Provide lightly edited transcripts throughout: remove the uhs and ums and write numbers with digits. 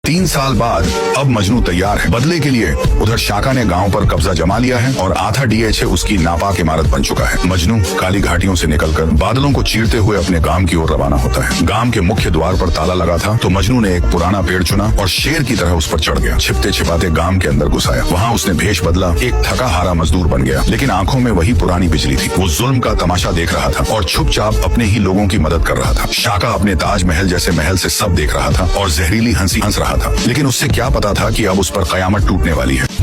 3 साल बाद अब मजनू तैयार है बदले के लिए। उधर शाका ने गांव पर कब्जा जमा लिया है और आधा DH उसकी नापाक इमारत बन चुका है। मजनू काली घाटियों से निकलकर बादलों को चीरते हुए अपने गांव की ओर रवाना होता है। गांव के मुख्य द्वार पर ताला लगा था तो मजनू ने एक पुराना पेड़ चुना और शेर की तरह उस पर चढ़ गया। छिपते छिपाते गांव के अंदर घुस आया। वहाँ उसने भेष बदला, एक थका हारा मजदूर बन गया, लेकिन आंखों में वही पुरानी बिजली थी। वो जुल्म का तमाशा देख रहा था और चुपचाप अपने ही लोगों की मदद कर रहा था। शाका अपने ताजमहल जैसे महल से सब देख रहा था और जहरीली हंसी हंस रहा था, लेकिन उससे क्या पता था कि अब उस पर कयामत टूटने वाली है।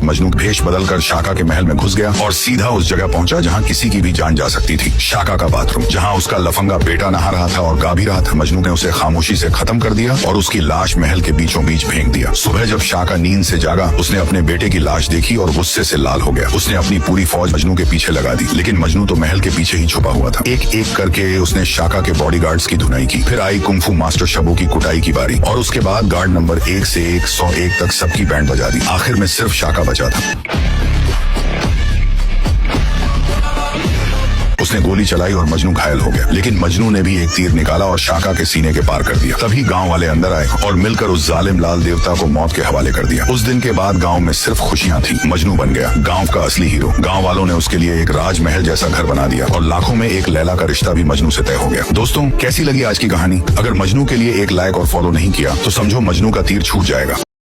मजनू भेष बदलकर शाका के महल में घुस गया और सीधा उस जगह पहुंचा जहां किसी की भी जान जा सकती थी, शाका का बाथरूम, जहां उसका लफंगा बेटा नहा रहा था और गा भी रहा था। मजनू ने उसे खामोशी से खत्म कर दिया और उसकी लाश महल के बीचों बीच फेंक दिया। सुबह जब शाका नींद से जागा, उसने अपने बेटे की लाश देखी और गुस्से से लाल हो गया। उसने अपनी पूरी फौज मजनू के पीछे लगा दी, लेकिन मजनू तो महल के पीछे ही छुपा हुआ था। एक एक करके उसने शाका के बॉडीगार्ड्स की धुनाई की। फिर आई कुंफू मास्टर शबू की कुटाई की बारी और उसके बाद गार्ड नंबर 1 से 101 तक सबकी बैंड बजा दी। आखिर में सिर्फ शाका बचा था। उसने गोली चलाई और मजनू घायल हो गया, लेकिन मजनू ने भी एक तीर निकाला और शाका के सीने के पार कर दिया। तभी गांव वाले अंदर आए और मिलकर उस जालिम लाल देवता को मौत के हवाले कर दिया। उस दिन के बाद गांव में सिर्फ खुशियां थी। मजनू बन गया गांव का असली हीरो। गांव वालों ने उसके लिए एक राजमहल जैसा घर बना दिया और लाखों में एक लैला का रिश्ता भी मजनू से तय हो गया। दोस्तों, कैसी लगी आज की कहानी? अगर मजनू के लिए एक लाइक और फॉलो नहीं किया तो समझो मजनू का तीर छूट जाएगा।